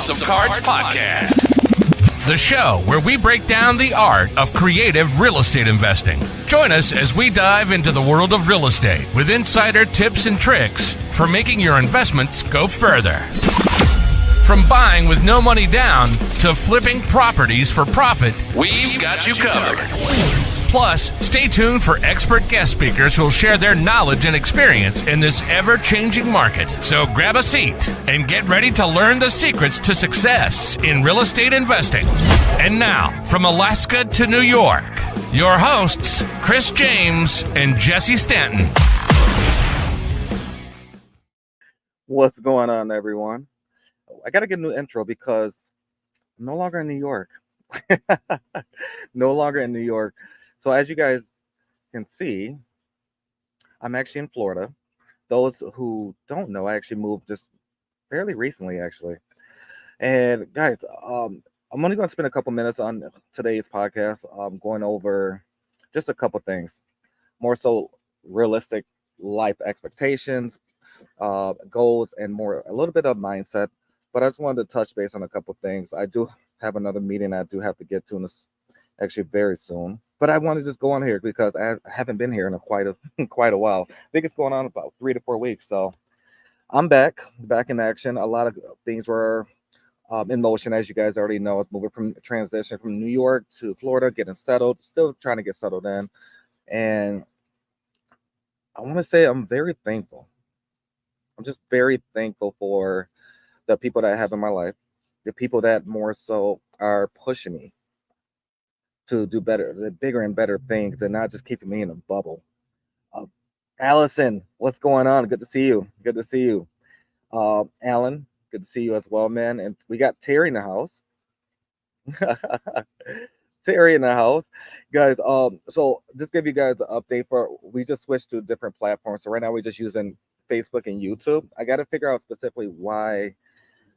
House of Cards podcast, the show where we break down the art of creative real estate investing. Join us as we dive into the world of real estate with insider tips and tricks for making your investments go further. From buying with no money down to flipping properties for profit, we've got you covered. Plus, stay tuned for expert guest speakers who will share their knowledge and experience in this ever-changing market. So grab a seat and get ready to learn the secrets to success in real estate investing. And now, from Alaska to New York, your hosts, Chris James and Jesse Stanton. What's going on, everyone? I got to get a new intro because I'm no longer in New York. No longer in New York. So as you guys can see, I'm actually in Florida. Those who don't know, I actually moved just fairly recently, actually. And guys, I'm only going to spend a couple minutes on today's podcast, going over just a couple things, more so realistic life expectations, goals, and a little bit of mindset. But I just wanted to touch base on a couple things. I do have another meeting I do have to get to in this, actually very soon. But I want to just go on here because I haven't been here in quite a while. I think it's going on about 3 to 4 weeks. So I'm back in action. A lot of things were in motion, as you guys already know. It's moving from transition from New York to Florida, getting settled, still trying to get settled in. And I want to say I'm very thankful. I'm just very thankful for the people that I have in my life, the people that more so are pushing me to do better, the bigger and better things, and not just keeping me in a bubble. Allison, what's going on? Good to see you. Good to see you. Alan, good to see you as well, man. And we got Terry in the house. Terry in the house, guys. So just give you guys an update we just switched to different platforms. So right now we're just using Facebook and YouTube. I got to figure out specifically why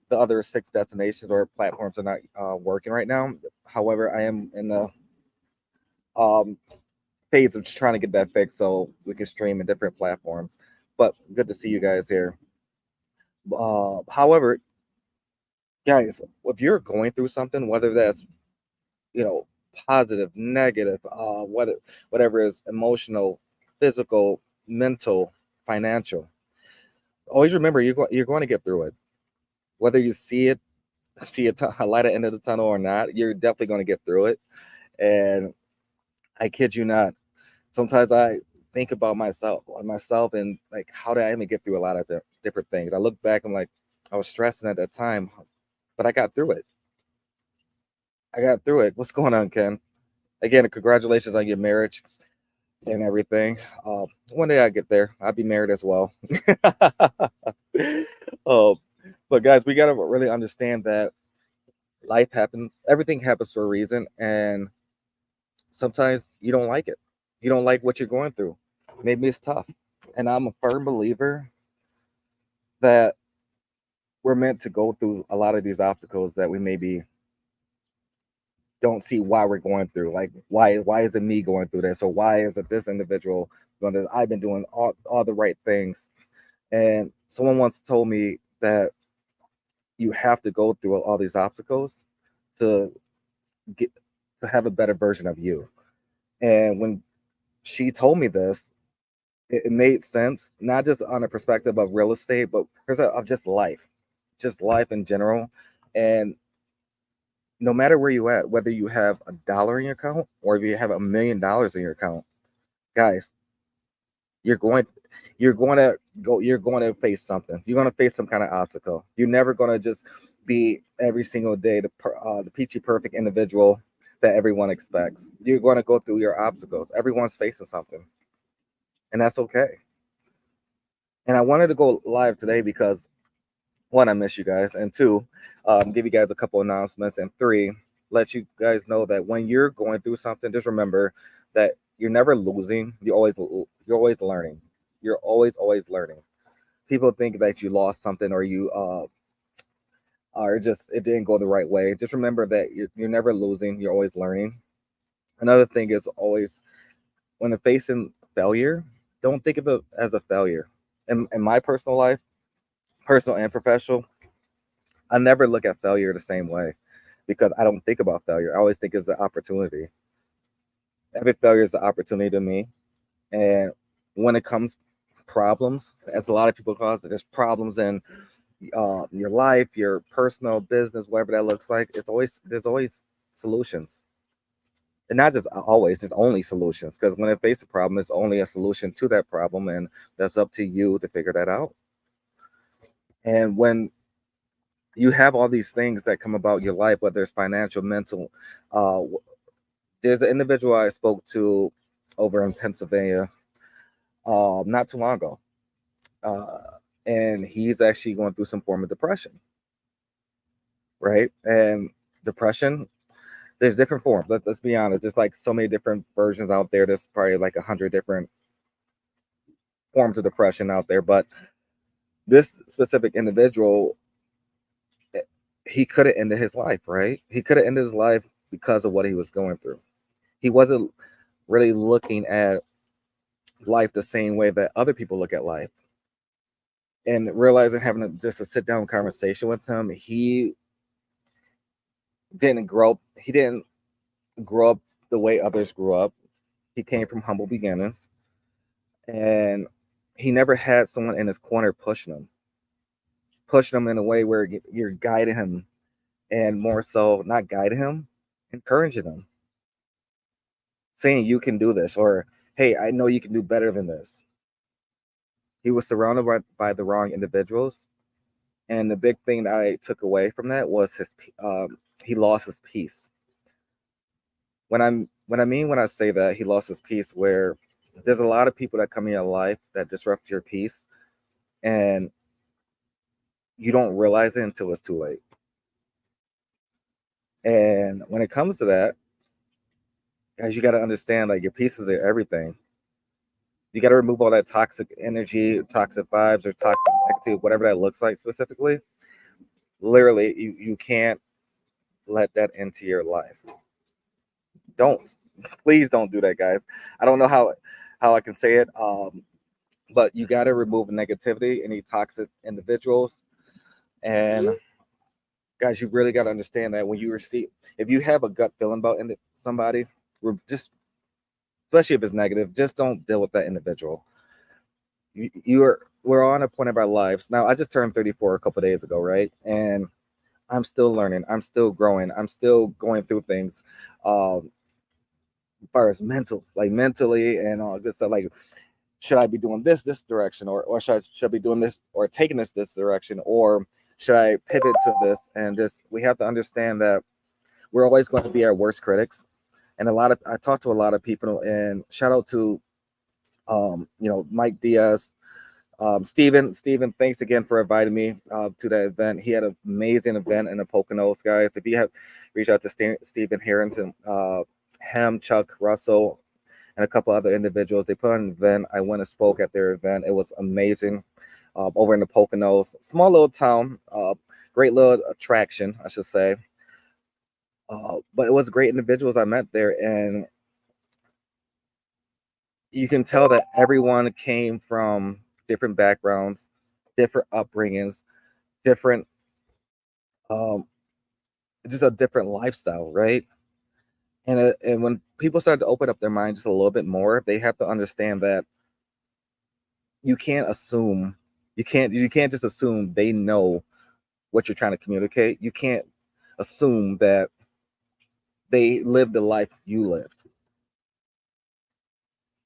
the other 6 destinations or platforms are not working right now. However, I am in the phase of trying to get that fixed so we can stream in different platforms. But good to see you guys here. However, guys, if you're going through something, whether that's positive, negative, whatever is emotional, physical, mental, financial, always remember you're going to get through it. Whether you see a light at the end of the tunnel or not, you're definitely going to get through it. And I kid you not, sometimes I think about myself and like, how did I even get through a lot of different things? I look back and like, I was stressing at that time, but I got through it. What's going on, Ken? Again, congratulations on your marriage and everything. One day I get there, I'll be married as well. But guys, we got to really understand that life happens. Everything happens for a reason. And sometimes you don't like it. You don't like what you're going through. Maybe it's tough. And I'm a firm believer that we're meant to go through a lot of these obstacles that we maybe don't see why we're going through. Like, why is it me going through this? Or why is it this individual going this? I've been doing all the right things. And someone once told me that you have to go through all these obstacles to have a better version of you. And when she told me this, it made sense, not just on a perspective of real estate, but of just life in general. And no matter where you at, whether you have $1 in your account or if you have $1 million in your account, guys, you're going to face something. You're going to face some kind of obstacle. You're never going to just be every single day the peachy perfect individual that everyone expects. You're going to go through your obstacles. Everyone's facing something, and that's okay. And I wanted to go live today because 1, I miss you guys, and 2, give you guys a couple announcements, and 3, let you guys know that when you're going through something, just remember that you're never losing. You're always learning. You're always learning. People think that you lost something or you or just it didn't go the right way. Just remember that you're never losing. You're always learning. Another thing is always when facing failure, don't think of it as a failure. In my personal life, personal and professional, I never look at failure the same way because I don't think about failure. I always think it's an opportunity. Every failure is an opportunity to me. And when it comes problems, as a lot of people call it, there's problems in your life, your personal business, whatever that looks like. There's always solutions, and not just always, there's only solutions. Because when it faces a problem, it's only a solution to that problem, and that's up to you to figure that out. And when you have all these things that come about your life, whether it's financial, mental, uh, there's an individual I spoke to over in Pennsylvania not too long ago. Uh, and he's actually going through some form of depression, right? And depression, there's different forms. Let's be honest. There's like so many different versions out there. There's probably like 100 different forms of depression out there. But this specific individual, eh, he could have ended his life, right? He could have ended his life because of what he was going through. He wasn't really looking at life the same way that other people look at life. And realizing having just a sit down conversation with him, he didn't grow up. He didn't grow up the way others grew up. He came from humble beginnings, and he never had someone in his corner pushing him in a way where you're guiding him, and more so, not guiding him, encouraging him, saying you can do this, or hey, I know you can do better than this. He was surrounded by the wrong individuals, and the big thing that I took away from that was he lost his peace. When I say that he lost his peace, where there's a lot of people that come in your life that disrupt your peace, and you don't realize it until it's too late. And when it comes to that, guys, you got to understand like your pieces are everything. You got to remove all that toxic energy, toxic vibes, or toxic negativity, whatever that looks like specifically. Literally, you can't let that into your life. Don't, please don't do that, guys. I don't know how I can say it, but you got to remove negativity, any toxic individuals, and guys, you really got to understand that when you receive, if you have a gut feeling about somebody, just, especially if it's negative, just don't deal with that individual. We're on a point of our lives now. I just turned 34 a couple days ago, right? And I'm still learning. I'm still growing. I'm still going through things. As far as mentally and all good stuff. Like, should I be doing this direction, or should I be doing this or taking this direction, or should I pivot to this? And this, we have to understand that we're always going to be our worst critics. And I talk to a lot of people, and shout out to Mike Diaz, Steven, thanks again for inviting me to that event. He had an amazing event in the Poconos, guys. If you have reached out to Stephen Harrington, him, Chuck Russell, and a couple other individuals, they put on an event. I went and spoke at their event. It was amazing. Over in the Poconos, small little town, great little attraction, I should say. But it was great individuals I met there, and you can tell that everyone came from different backgrounds, different upbringings, different, just a different lifestyle, right? And when people start to open up their mind just a little bit more, they have to understand that you can't assume, you can't just assume they know what you're trying to communicate. You can't assume that they lived the life you lived.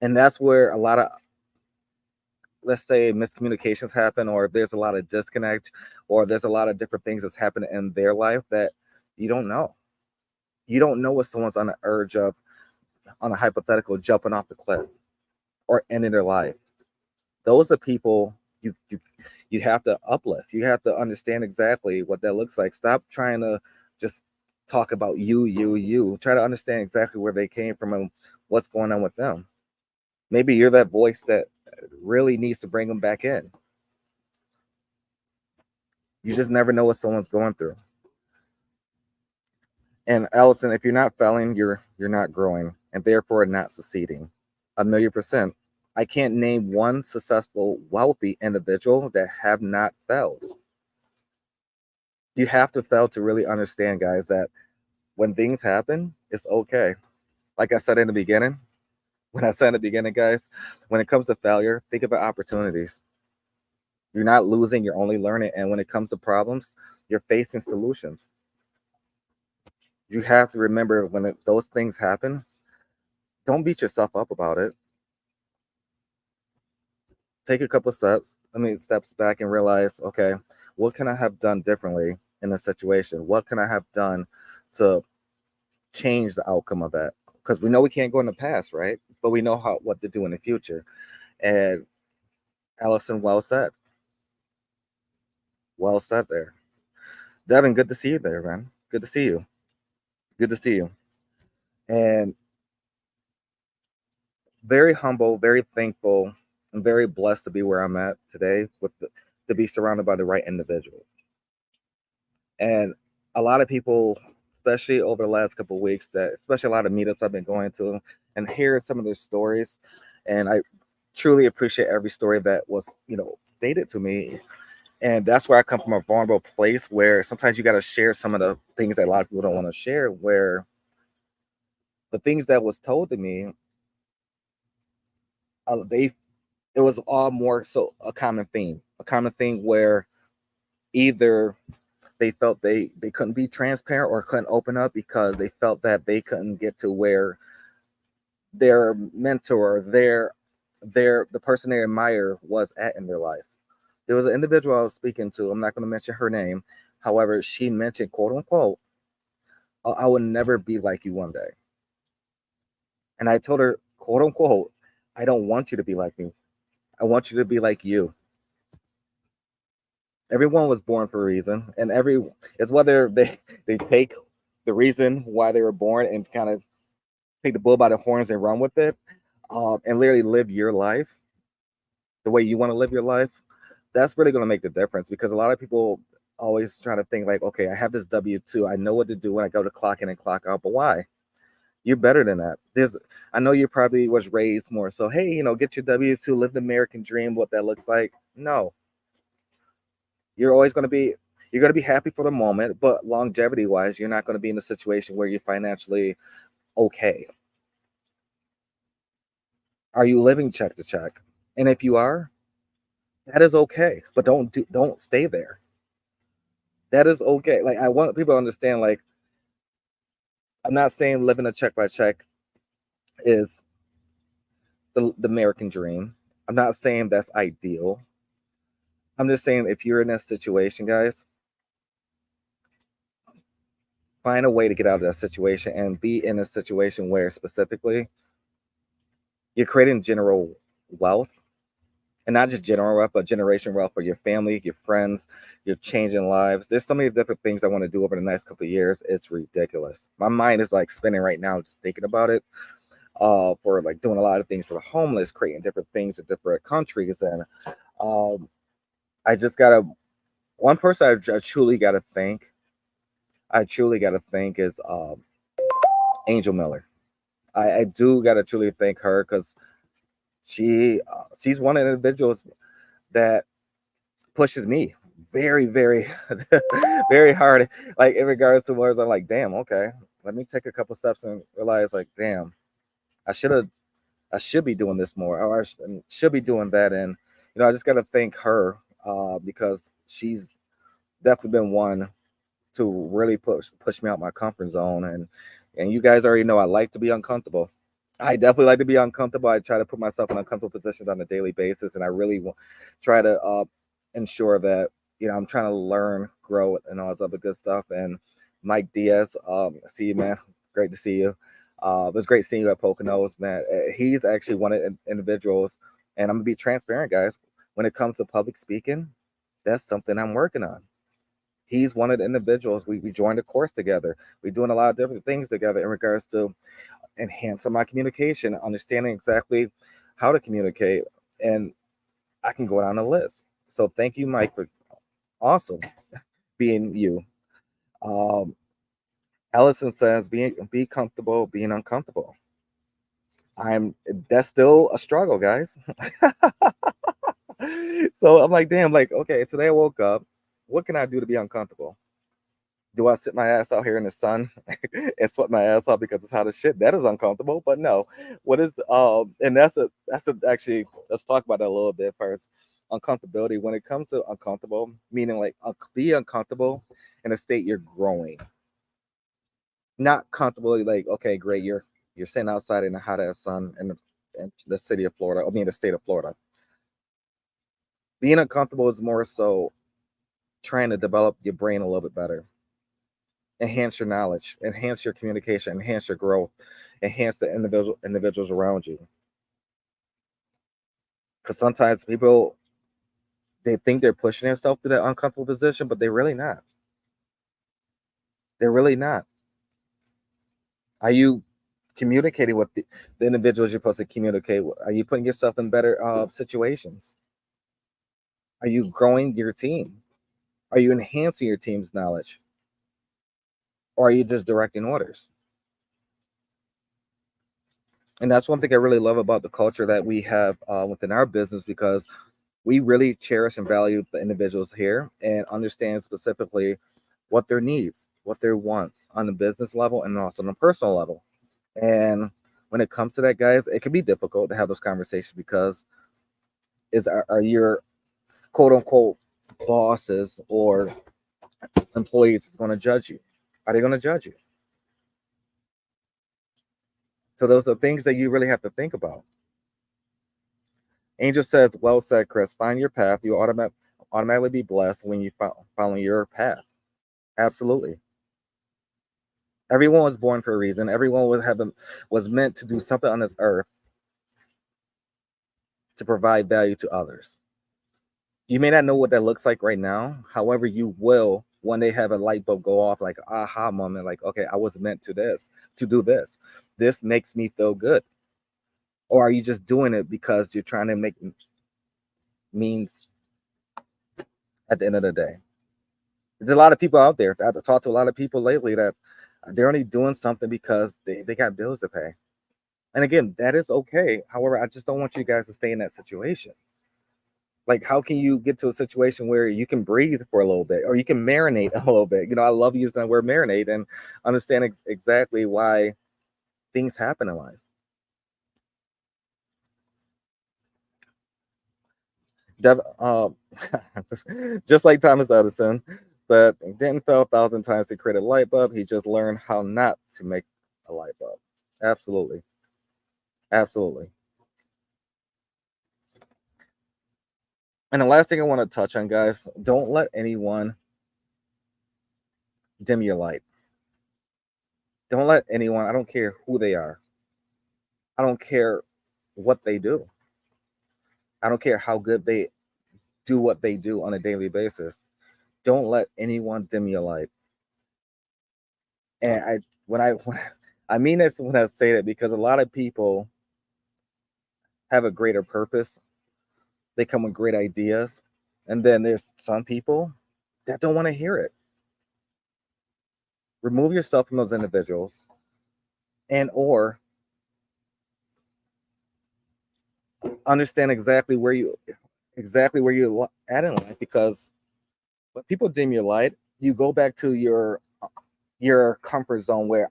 And that's where a lot of, let's say, miscommunications happen, or there's a lot of disconnect, or there's a lot of different things that's happening in their life that you don't know. You don't know what someone's on the urge of, on a hypothetical, jumping off the cliff or ending their life. Those are people you have to uplift. You have to understand exactly what that looks like. Stop trying to just talk about you. Try to understand exactly where they came from and what's going on with them. Maybe you're that voice that really needs to bring them back in. You just never know what someone's going through. And Allison, if you're not failing, you're not growing, and therefore not succeeding. 1,000,000%. I can't name one successful, wealthy individual that have not failed. You have to fail to really understand, guys, that when things happen, it's okay. Like I said in the beginning, when I said in the beginning, guys, when it comes to failure, think about opportunities. You're not losing, you're only learning. And when it comes to problems, you're facing solutions. You have to remember when those things happen, don't beat yourself up about it. Take a couple steps back and realize, okay, what can I have done differently in a situation? What can I have done to change the outcome of that? Because we know we can't go in the past, right? But we know what to do in the future. And Allison, well said. Well said there. Devin, good to see you there, man. Good to see you. Good to see you. And very humble, very thankful, and very blessed to be where I'm at today to be surrounded by the right individuals. And a lot of people, especially over the last couple of weeks, especially a lot of meetups I've been going to, and hear some of their stories. And I truly appreciate every story that was, stated to me. And that's where I come from, a vulnerable place where sometimes you got to share some of the things that a lot of people don't want to share, where the things that was told to me, it was all more so a common theme where either they felt they couldn't be transparent or couldn't open up because they felt that they couldn't get to where their mentor, the person they admire was at in their life. There was an individual I was speaking to, I'm not going to mention her name. However, she mentioned, quote unquote, I will never be like you one day. And I told her, quote unquote, I don't want you to be like me. I want you to be like you. Everyone was born for a reason, and it's whether they take the reason why they were born and kind of take the bull by the horns and run with it, and literally live your life the way you want to live your life. That's really going to make the difference, because a lot of people always try to think like, okay, I have this W-2, I know what to do when I go to clock in and clock out, but why? You're better than that. I know you probably was raised more so, hey, get your W-2, live the American dream, what that looks like. No, you're going to be happy for the moment, but longevity wise, you're not going to be in a situation where you're financially okay. Are you living check to check? And if you are, that is okay, but don't stay there. That is okay. Like, I want people to understand, like, I'm not saying living a check by check is the American dream. I'm not saying that's ideal. I'm just saying, if you're in that situation, guys, find a way to get out of that situation and be in a situation where specifically you're creating general wealth, and not just general wealth, but generation wealth for your family, your friends. You're changing lives. There's so many different things I want to do over the next couple of years. It's ridiculous. My mind is like spinning right now just thinking about it. For like doing a lot of things for the homeless, creating different things in different countries, and I just gotta. One person I truly gotta thank. Is Angel Miller. I do gotta truly thank her, because she's one of the individuals that pushes me very, very, very hard. Like, in regards to words, I'm like, damn, okay, let me take a couple steps and realize, like, damn, I should be doing this more, or I should be doing that. And I just gotta thank her, because she's definitely been one to really push me out my comfort zone. And you guys already know I like to be uncomfortable. I definitely like to be uncomfortable. I try to put myself in uncomfortable positions on a daily basis, and I really try to ensure that I'm trying to learn, grow, and all this other good stuff. And Mike Diaz, see you, man. Great to see you. It was great seeing you at Poconos, man. He's actually one of the individuals, and I'm gonna be transparent, guys. When it comes to public speaking, that's something I'm working on. He's one of the individuals. We joined a course together. We're doing a lot of different things together in regards to enhancing my communication, understanding exactly how to communicate, and I can go down the list. So thank you, Mike, for awesome being you. Allison says, be comfortable being uncomfortable. That's still a struggle, guys. So I'm like, damn, like, okay, today I woke up. What can I do to be uncomfortable? Do I sit my ass out here in the sun and sweat my ass off because it's hot as shit? That is uncomfortable. But no, what is and that's a actually, let's talk about that a little bit first. Uncomfortability. When it comes to uncomfortable, meaning like be uncomfortable in a state you're growing, not comfortable. Like, okay, great, you're sitting outside in the hot ass sun in the city of Florida. I mean, the state of Florida. Being uncomfortable is more so trying to develop your brain a little bit better, enhance your knowledge, enhance your communication, enhance your growth, enhance the individuals around you. Because sometimes people, they think they're pushing themselves to that uncomfortable position, but they're really not. They're really not. Are you communicating with the individuals you're supposed to communicate with? Are you putting yourself in better situations? Are you growing your team? Are you enhancing your team's knowledge? Or are you just directing orders? And that's one thing I really love about the culture that we have within our business, because we really cherish and value the individuals here and understand specifically what their needs, what their wants on the business level and also on the personal level. And when it comes to that, guys, it can be difficult to have those conversations because are your quote unquote bosses or employees going to judge you? Are they going to judge you? So those are things that you really have to think about. Angel says, well said, Chris. Find your path. You automatically be blessed when you follow your path. Absolutely. Everyone was born for a reason. Everyone was meant to do something on this earth to provide value to others. You may not know what that looks like right now. However, you will when they have a light bulb go off, like aha moment, like, okay, I was meant to do this. This makes me feel good. Or are you just doing it because you're trying to make means at the end of the day? There's a lot of people out there. I've talked to a lot of people lately that they're only doing something because they got bills to pay. And again, that is okay. However, I just don't want you guys to stay in that situation. Like, how can you get to a situation where you can breathe for a little bit or you can marinate a little bit? I love using the word marinate and understand exactly why things happen in life. Just like Thomas Edison said, he didn't fail 1,000 times to create a light bulb. He just learned how not to make a light bulb. Absolutely. Absolutely. And the last thing I want to touch on, guys, don't let anyone dim your light. Don't let anyone, I don't care who they are. I don't care what they do. I don't care how good they do what they do on a daily basis. Don't let anyone dim your light. And when I mean this when I say that, because a lot of people have a greater purpose. They come with great ideas. And then there's some people that don't want to hear it. Remove yourself from those individuals or understand exactly where you're at in life, because when people dim your light, you go back to your comfort zone where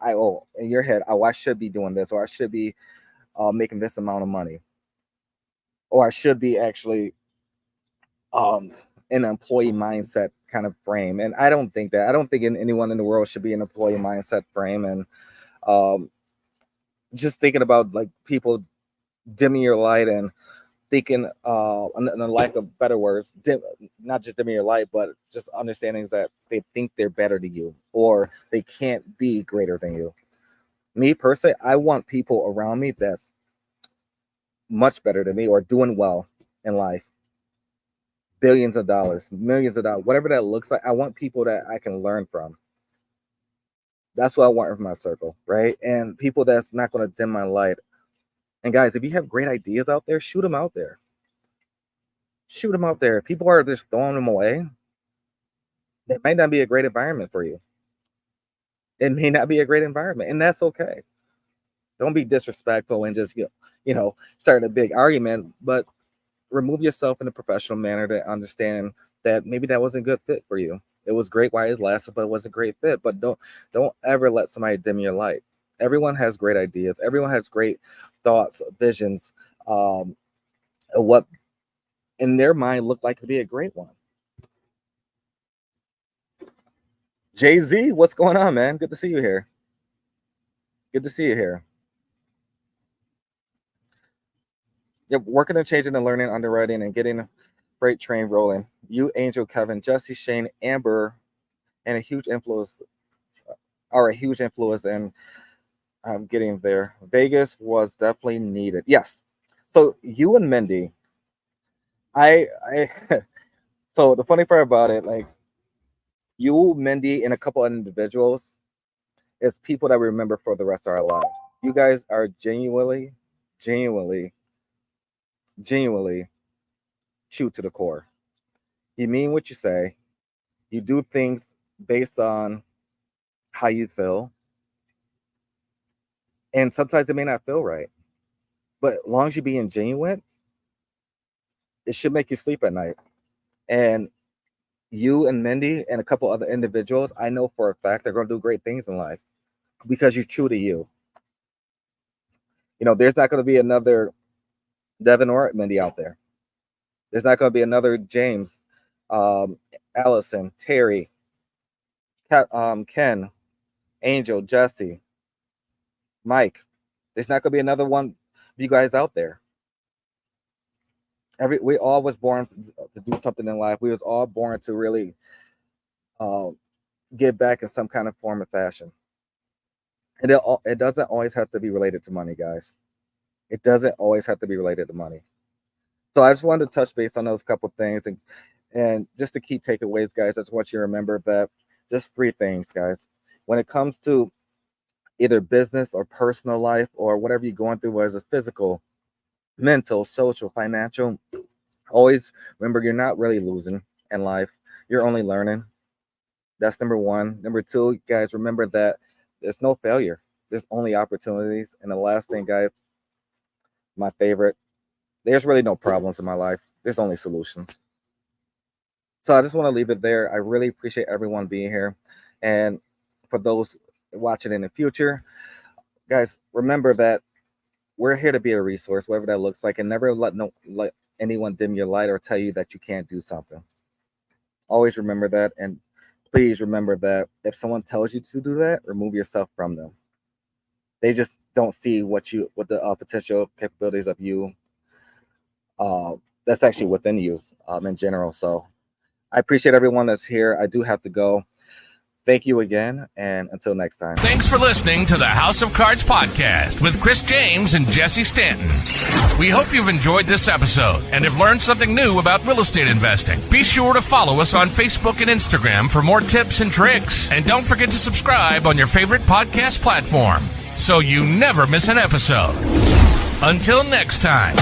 in your head, I should be doing this, or I should be making this amount of money, or I should be actually an employee mindset kind of frame. And I don't think anyone in the world should be an employee mindset frame. And just thinking about like people dimming your light and thinking, in the lack of better words, not just dimming your light, but just understanding that they think they're better than you or they can't be greater than you. Me personally, I want people around me that's much better than me or doing well in life. Billions of dollars, millions of dollars, whatever that looks like. I want people that I can learn from. That's what I want from my circle, right? And people that's not going to dim my light. And guys, if you have great ideas out there, shoot them out there. Shoot them out there. People are just throwing them away. It might not be a great environment for you. It may not be a great environment, and that's okay. Don't be disrespectful and just start a big argument, but remove yourself in a professional manner to understand that maybe that wasn't a good fit for you. It was great while it lasted, but it was a great fit. But don't ever let somebody dim your light. Everyone has great ideas. Everyone has great thoughts, visions, of what in their mind looked like to be a great one. Jay-Z, what's going on, man? Good to see you here. Good to see you here. Yep, working and changing and learning, underwriting, and getting freight train rolling. You, Angel, Kevin, Jesse, Shane, Amber, and a huge influence in getting there. Vegas was definitely needed. Yes. So you and Mindy, so the funny part about it, like you, Mindy, and a couple of individuals is people that we remember for the rest of our lives. You guys are genuinely true to the core. You mean what you say. You do things based on how you feel. And sometimes it may not feel right. But as long as you're being genuine, it should make you sleep at night. And you and Mindy and a couple other individuals, I know for a fact they're going to do great things in life because you're true to you. You know, there's not going to be another Devin or Mindy out there. There's not going to be another James, Allison, Terry, Ken, Angel, Jesse, Mike. There's not going to be another one of you guys out there. We all was born to do something in life. We was all born to really give back in some kind of form or fashion. And it doesn't always have to be related to money, guys. It doesn't always have to be related to money. So I just wanted to touch base on those couple things. And just the key takeaways, guys, I just want you to remember that just 3 things, guys. When it comes to either business or personal life or whatever you're going through, whether it's physical, mental, social, financial, always remember you're not really losing in life. You're only learning. That's number 1. Number 2, guys, remember that there's no failure. There's only opportunities. And the last thing, guys, my favorite, there's really no problems in my life. There's only solutions. So I just want to leave it there. I really appreciate everyone being here. And for those watching in the future, guys, remember that we're here to be a resource, whatever that looks like, and never let anyone dim your light or tell you that you can't do something. Always remember that. And please remember that if someone tells you to do that, remove yourself from them. They just don't see what the potential capabilities of you that's actually within you in general. So I appreciate everyone that's here. I do have to go. Thank you again, and until next time. Thanks for listening to the House of Cards podcast with Chris James and Jesse Stanton. We hope you've enjoyed this episode and have learned something new about real estate investing. Be sure to follow us on Facebook and Instagram for more tips and tricks. And don't forget to subscribe on your favorite podcast platform so you never miss an episode. Until next time.